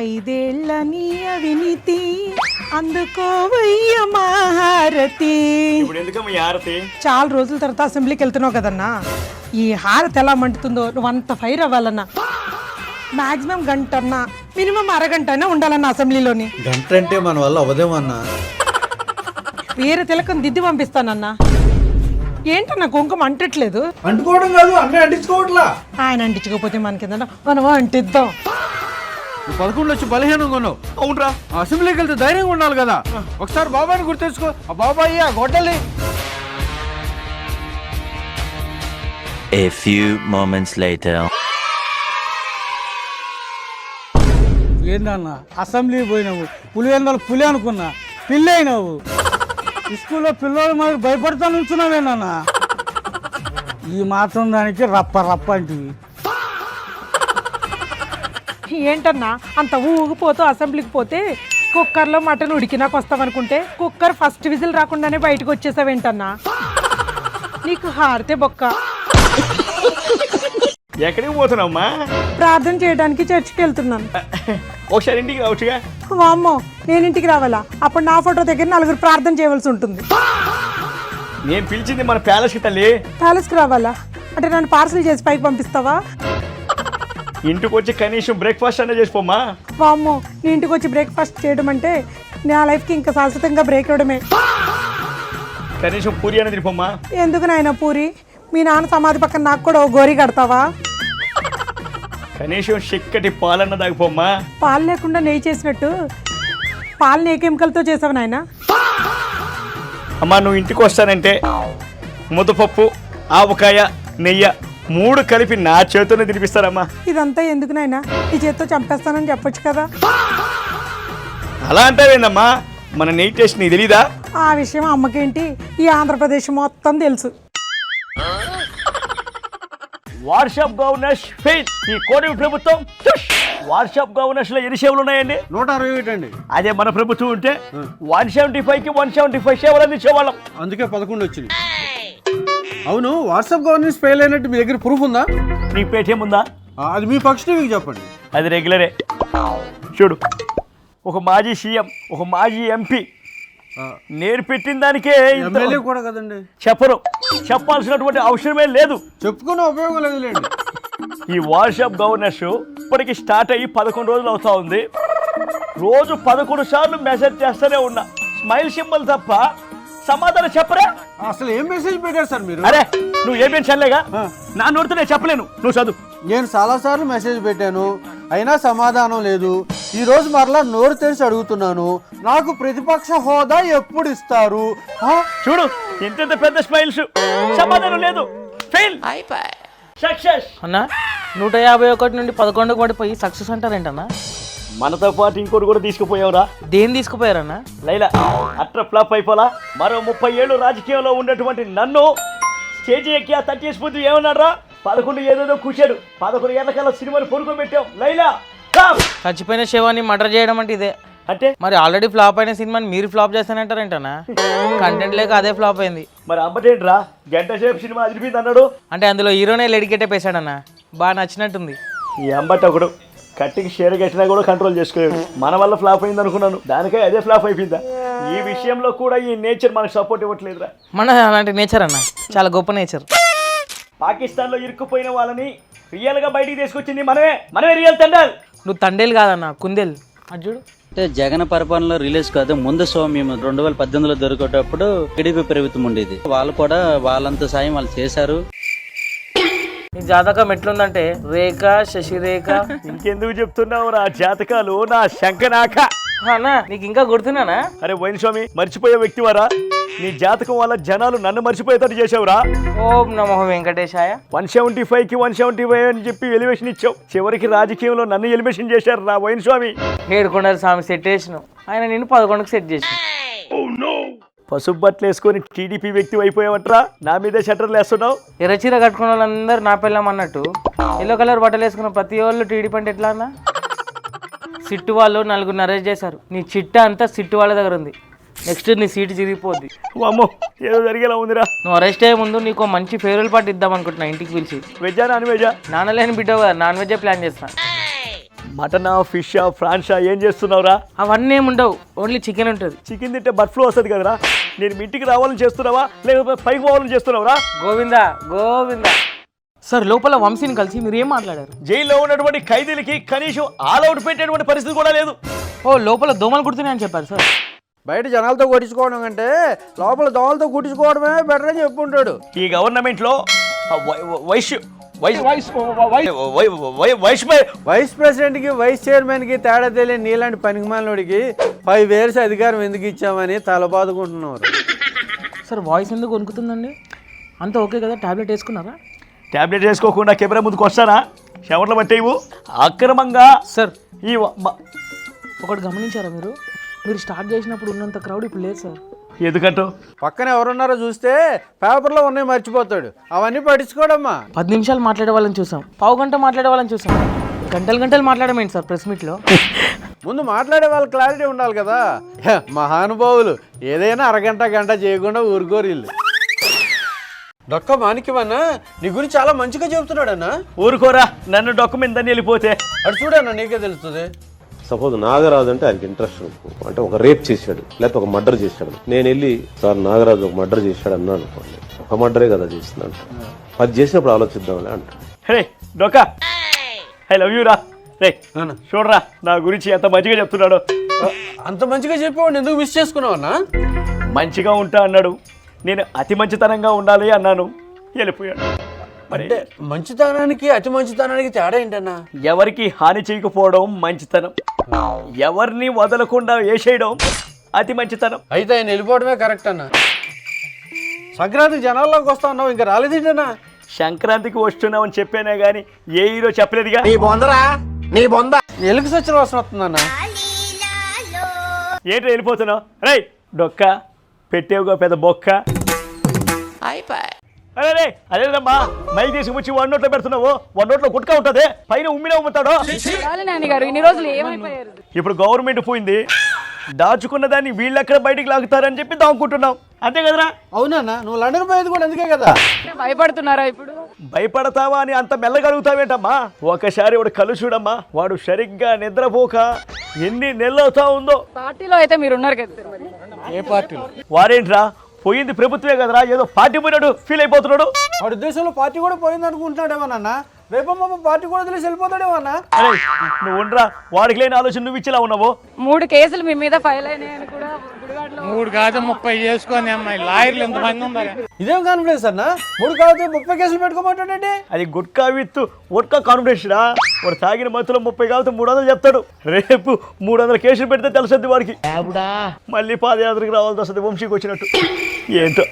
ఐదేళ్ల నీ అవినీతి అందుకోవయ్య మహారతి. ఇప్పుడు ఎందుకమ్మా ఈ హారతి? చాలా రోజుల తర్వాత అసెంబ్లీకి వెళ్తున్నావు కదన్నా, ఈ హారతి ఎలా మంటుతుందో నువ్వు అంత ఫైర్ అవ్వాలన్నా. మాక్సిమం గంట అన్నా, మినిమం అరగంట అయినా ఉండాలన్నా అసెంబ్లీలోని. గంట అంటే మన వల్ల అవదేమన్నా. వేరే తిలకం దిద్ది పంపిస్తానన్నా. ఏంటన్నా కుంకుమ అంటట్లేదు? అంటుకోవడం కాదు, అన్నీ అంటించుకోవట్లా. ఆయన అంటించకపోతే మనకిందన్నా మనం అంటిద్దాం. 11 వచ్చి బలహీనంగా ఉన్నావు. అవునరా, అసెంబ్లీకి వెళ్తే ధైర్యంగా ఉండాలి కదా. ఒకసారి బాబాయ్ని గుర్తెచ్చుకో. ఆ బాబాయ్ ఆ గొడ్డలి. A few moments later. ఏందన్నా అసెంబ్లీ పోయినావు, పులివెందలు పులి అనుకున్నా, పిల్లి అయినావు. స్కూల్లో పిల్లలు మరి భయపడతా నుంచున్నావేనన్నా. ఈ మాత్రం దానికి రప్ప రప్ప అంటివి. ఏంటన్నా అంత ఊగిపోతూ అసెంబ్లీకి పోతే కుక్కర్లో మటన్ ఉడికినాక వస్తావనుకుంటే కుక్కర్ ఫస్ట్ విజిల్ రాకుండానే బయటకు వచ్చేసావేంటన్నా? నీకు హారితే బొక్క. ఎక్కడికి పోతున్నావమ్మా? ప్రార్థన చేయడానికి చర్చికి వెళ్తున్నాను. ఒకసారి ఇంటికి రావచ్చుగా. వామ్మో, నేను ఇంటికి రావాలా? అప్పుడు నా ఫోటో దగ్గర 4 ప్రార్థన చేయవలసి ఉంటుంది. నేను పిలిచింది మన ప్యాలెస్కి తల్లి. ప్యాలెస్కి రావాలా అంటే నన్ను పార్సల్ చేసి పైకి పంపిస్తావా? ఇంటికి వచ్చి కనీసం బ్రేక్ఫాస్ట్ అనే చేసిపోమ్మా. వామ్మో, నీ ఇంటికి వచ్చి బ్రేక్ఫాస్ట్ చేయడం అంటే నా లైఫ్కి ఇంకా శాశ్వతంగా బ్రేక్ ఇవ్వడమే. కనీసం పూరి అనేది తినిపోమ్మా. ఎందుకు నాయన పూరి? మీ నాన్న సమాధి పక్కన నాకు కూడా ఓ గోరి కడతావా? కనీసం చిక్కటి పాలన్న తాగిపోమ్మా. పాలు లేకుండా నెయ్యి చేసినట్టు పాలని ఏ కెమికల్తో చేసావు నాయన? అమ్మా, నువ్వు ఇంటికి వస్తానంటే ముద్దపప్పు, ఆవకాయ, నెయ్యి 3 కలిపి నా చేతితోనే తినిపిస్తారమ్మా. ఇదంతా ఎందుకు నాయన? ఈ చేత్తో చంపేస్తానని చెప్పొచ్చు కదా. అలా అంటావేందమ్మా? మన నెయ్యి టేస్ట్ నీకు తెలీదా? ఆ విషయం అమ్మకేంటి, ఈ ఆంధ్రప్రదేశ్ మొత్తం తెలుసు. WhatsApp governors fail. ఈ కోడి ప్రభుత్వం వాట్సాప్ గవర్నర్స్ లో ఎన్ని సేవలు ఉన్నాయండి? 160 అండి. అదే మన ప్రభుత్వం ఉంటే 175కి 175 సేవలు అందించేవాళ్ళం. అందుకే 11 వచ్చింది. అవును, వాట్సాప్ గవర్నెన్స్ ఫెయిల్ అయినట్టు మీ దగ్గర ప్రూఫ్ ఉందా? నీకు పేటీఎం ఉందా? అది మీ పక్ష టీవీకి చెప్పండి. అది రెగ్యులరే. చూడు, ఒక మాజీ సీఎం, ఒక మాజీ ఎంపీ నేను పెట్టిన దానికే ఎమ్మెల్యే కూడా కదండి. చెప్పరు, చెప్పాల్సినటువంటి అవసరమే లేదు. చెప్పుకునే ఉపయోగం లేదులేండి. ఈ వాట్సాప్ గవర్నర్స్ ఇప్పటికి స్టార్ట్ అయ్యి 11 రోజులు అవుతా ఉంది. రోజు 11 సార్లు మెసేజ్ చేస్తూనే ఉన్నా. స్మైల్ సింబల్ తప్ప సమాధానం చెప్పరా? అసలు ఏం మెసేజ్ పెట్టారు సార్ మీరు? అరే, నువ్వు ఏమేం చల్లేగా, నా నోటితో నేను చెప్పలేను, నువ్వు చదువు. నేను చాలా సార్లు మెసేజ్ పెట్టాను, అయినా సమాధానం లేదు. ఈ రోజు మరలా నోరు తెరిచి అడుగుతున్నాను, నాకు ప్రతిపక్ష హోదా ఎప్పుడు ఇస్తారు? చూడు, ఇంత పెద్ద స్మైల్స్, సమాధానం లేదు. ఫెయిల్. సక్సెస్ అన్నా 151 నుండి 11కు పడిపోయి సక్సెస్ అంటారేంటన్నా? మనతో పాటు ఇంకోటి కూడా తీసుకుపోయావురా. దేని తీసుకుపోయారన్నా? లైలా అట్ర ఫ్లాప్ అయిపోలా. మరో 30 ఏళ్ళు రాజకీయంలో ఉన్నటువంటి నన్ను స్టేజ్ ఎక్కి ఆ 30 స్పూర్తి ఏమన్నారా? 11 ఏదేదో కూర్చాడు, 11 ఏళ్ళకల్లా సినిమాని పొడుకోబెట్టావు. లైలా చచ్చిపోయిన శవాన్ని మర్డర్ చేయడం అంటే ఇదే అంటే? మరి ఆల్రెడీ ఫ్లాప్ అయిన సినిమాని మీరు ఫ్లాప్ చేస్తానంటారేంటన్నా? కంటెంట్ లేక అదే ఫ్లాప్ అయింది. మరి అమ్మటేంట్రా, గంట సేపు సినిమా అదిరిపోయింది అన్నాడు. అంటే అందులో హీరోనే లెడికెట్టే పేసాడన్నా, బాగా నచ్చినట్టుంది. ఈ అంబట్ ఒకడు కట్టికి షేర్ కట్టినా కూడా కంట్రోల్ చేసుకోలేడు. మన వల్ల ఫ్లాప్ అయింది అనుకున్నాను, దానికే అదే ఫ్లాప్ అయిపోయిందా? ఈ విషయంలో కూడా ఈ నేచర్ మనకు సపోర్ట్ ఇవ్వట్లేదురా. మన అలాంటి నేచర్ అన్న, చాలా గొప్ప నేచర్. పాకిస్తాన్లో ఇరుక్కుపోయిన వాళ్ళని రియల్గా బయటికి తీసుకొచ్చింది మనమే రియల్ తండాల్. నువ్వు తండేలు కాదన్నా, కుందేలు. అది చూడు. అంటే జగన్ పరిపాలనలో రిలీజ్ కాదు, ముందు మేము 2018లో దొరికేటప్పుడు టీడీపీ ప్రభుత్వం ఉండేది. వాళ్ళు కూడా వాళ్ళంత సాయం వాళ్ళు చేశారు. నీ జాతకం ఎట్లుందంటే రేఖ, శశిరేఖ. ఇంకెందుకు చెప్తున్నావు రా జాతకాలు, నా శంకనాక. అన్నా నీకు ఇంకా గుర్తున్నానా? అరే వైన్ స్వామి, మర్చిపోయే వ్యక్తివారా? నీ జాతకం వల్ల జనాలు నన్ను మర్చిపోయేటట్టు చేసావురా. ఓం నమో వెంకటేశాయ. 175కి 175 అని చెప్పి ఎలివేషన్ ఇచ్చావు. చివరికి రాజకీయంలో నన్ను ఎలివేషన్ చేశారు రా వైన్ స్వామి. ఏడుకొండల స్వామి సెట్ చేసినావు, ఆయన నేను 11కి సెట్ చేసి. పసుపు బట్టలు వేసుకొని టీడీపీ వ్యక్తి అయిపోయావంటరా, నా మీదే షట్టర్లు వేస్తున్నావు. ఎర్రచీర కట్టుకున్న వాళ్ళందరూ నా పిల్లం అన్నట్టు ఎల్లో కలర్ బట్టలు వేసుకున్న ప్రతి వాళ్ళు టీడీపీ అంటే ఎట్లా అన్నా? సిట్టు వాళ్ళు 4గురిని అరెస్ట్ చేశారు. నీ చిట్ట అంతా సిట్టు వాళ్ళ దగ్గర ఉంది. నెక్స్ట్ నీ సీటు చిరిగిపోద్ది. అమ్మో, ఏదో జరిగేలా ఉందిరా. నువ్వు అరెస్ట్ అయ్యే ముందు నీకు మంచి ఫేవరెల్ పార్టీ ఇద్దాం అనుకుంటున్నా ఇంటికి పిలిచి. వెజ్జా నాన్ వెజ్జా? నాన్న లేని బిడ్డ కదా, నాన్ వెజ్జే ప్లాన్ చేస్తా. మటనా ఫిషా ఫ్రాన్సా ఏం చేస్తున్నావురా? అవన్నీ ఏమి ఉండవు, ఓన్లీ చికెన్ ఉంటుంది. చికెన్ తింటే బర్డ్ ఫ్లూ వస్తుంది కదరా. నేను మీ ఇంటికి రావాలని చేస్తున్నావా లేకపోతే పైకి పోవాలని చేస్తున్నావురా? గోవిందా గోవిందా. సార్ లోపల వంశీని కలిసి మీరు ఏం మాట్లాడారు? జైల్లో ఉన్నటువంటి ఖైదీలకి కనీసం ఆల్ అవుట్ పెట్టేటువంటి పరిస్థితి కూడా లేదు. ఓ లోపల దోమలు కుడుతున్నాయని చెప్పారు సార్. బయట జనాలతో కొట్టించుకోవడం కంటే లోపల దోమలతో కుట్టించుకోవడమే బెటర్ అని చెప్పుంటాడు. ఈ గవర్నమెంట్లో వైస్ ప్రెసిడెంట్కి వైస్ చైర్మన్కి తేడా తెలియని నీలాంటి పనికిమాలినోడికి 5 years అధికారం ఎందుకు ఇచ్చామని తలబాదుకుంటున్నారు. సార్ వాయిస్ ఎందుకు వణుకుతుందండి? అంతా ఓకే కదా? టాబ్లెట్ వేసుకున్నారా? టాబ్లెట్ వేసుకోకుండా కెమెరా ముందుకు వస్తానా? చెమటలు పట్టేవు అక్రమంగా. సార్ ఈ ఒకటి గమనించారా మీరు? మీరు స్టార్ట్ చేసినప్పుడు ఉన్నంత క్రౌడ్ ఇప్పుడు లేదు సార్. ఎందుకంటూ పక్కన ఎవరున్నారో చూస్తే పేపర్లో ఉన్నాయి మర్చిపోతాడు. అవన్నీ పట్టించుకోడమ్మా. 10 నిమిషాలు మాట్లాడే వాళ్ళని చూసాం, పావు గంట మాట్లాడే వాళ్ళని చూసాం, గంటలు మాట్లాడమేంటి సార్ ప్రెస్ మీట్లో? ముందు మాట్లాడే వాళ్ళ క్లారిటీ ఉండాలి కదా. మహానుభావులు ఏదైనా అరగంట గంట చేయకుండా ఊరుకోరు వీళ్ళు. డొక్క మాణిక్యమన్నా నీ గురించి చాలా మంచిగా చెబుతున్నాడన్నా. ఊరుకోరా, నన్ను డాక్యుమెంట్ వెళ్ళిపోతే అటు చూడన్నా నీకే తెలుస్తుంది. సపోజ్ నాగరాజు అంటే ఆయనకి ఇంట్రెస్ట్ అంటే ఒక రేప్ చేశాడు లేకపోతే ఒక మర్డర్ చేశాడు. నేను వెళ్ళి సార్ నాగరాజు ఒక మర్డర్ చేశాడు అన్నా అనుకోండి, ఒక మర్డరే కదా చేస్తుందంట, అది చేసినప్పుడు ఆలోచిద్దాంలే అంట. రే డొక్క, ఐ లవ్ యూ రా. రే చూడరా నా గురించి ఎంత మంచిగా చెప్తున్నాడు. అంత మంచిగా చెప్పేవాడిని ఎందుకు మిస్ చేసుకున్నావు అన్నా? మంచిగా ఉంటా అన్నాడు, నేను అతి మంచితనంగా ఉండాలి అన్నాను, వెళ్ళిపోయాడు. అంటే మంచితనానికి అతి మంచితనానికి తేడా ఏంటన్నా? ఎవరికి హాని చేయకపోవడం మంచితనం, ఎవరిని వదలకుండా వేసేయడం అతి మంచితనం. అయితే ఆయన వెళ్ళిపోవడమే కరెక్ట్ అన్న. సంక్రాంతి జనాల్లోకి వస్తా ఉన్నావు, ఇంకా రాలేదేంటన్నా? సంక్రాంతికి వస్తున్నామని చెప్పానే గానీ ఏ హీరో చెప్పలేదుగా. ఎలుగు సచ్చిన వాసన వస్తుందన్నా. ఏంటో వెళ్ళిపోతున్నావు? రే డొక్క పెట్టేవుగా పెద్ద బొక్క. అరే రే అదేదమ్మా మైక్ తీసుకొచ్చి 1 నోట్లో పెడుతున్నావు, 1 నోట్లో గుట్కా ఉంటుంది, పైన ఉమ్మినే ఉమ్ముతాడు. ఇప్పుడు గవర్నమెంట్ పోయింది, దాచుకున్న దాన్ని వీళ్ళెక్కడ బయటికి లాగుతారని చెప్పి దాక్కుంటున్నాం, అంతే కదరా? అవునన్నా, నువ్వు లండన్ పోయేది కూడా అందుకే కదా. భయపడుతున్నారా ఇప్పుడు? భయపడతావా అని అంత మెల్లగలుగుతావేంటమ్మా? ఒకసారి వాడు కళ్ళు చూడమ్మా, వాడు సరిగ్గా నిద్రపోక ఎన్ని నెలలు అవుతా ఉందో. పార్టీలో అయితే మీరు ఉన్నారు కదా మరి. ఏ పార్టీలో? వారేంట్రా పోయింది ప్రభుత్వమే కదరా, ఏదో పార్టీ పోయినాడు ఫీల్ అయిపోతున్నాడు. వాడి ఉద్దేశంలో పార్టీ కూడా పోయింది అనుకుంటున్నాడేమోనన్నా. రేపమ్మ పార్టీ కూడా తెలిసి వెళ్ళిపోతాడేమన్నా. అరే నువ్వు ఉండరా, వాడికి లేని ఆలోచన నువ్వు ఇచ్చేలా ఉన్నావు. 3 కేసులు మీ మీద ఫైల్ అయినాయని కూడా గుడివాడలో. 3 కాదు 30 చేసుకొని అమ్మాయి లాయర్లు ఎంతమంది ఉన్నారు? ఇదేం కాన్ఫిడెన్స్ అన్నా? 3 కాకపోతే 30 కేసులు పెట్టుకోమంటాడండి. అది గుట్కా విత్ వడ్కా కాన్ఫిడెన్స్ రా. వాడు తాగిన మత్తులో 30 కాకపోతే 300 చెప్తాడు. రేపు 300 కేసులు పెడితే తెలుస్తుంది వాడికి. మళ్ళీ పాదయాత్రకు రావాల్సి వస్తుంది వంశీకి వచ్చినట్టు. ఏంటో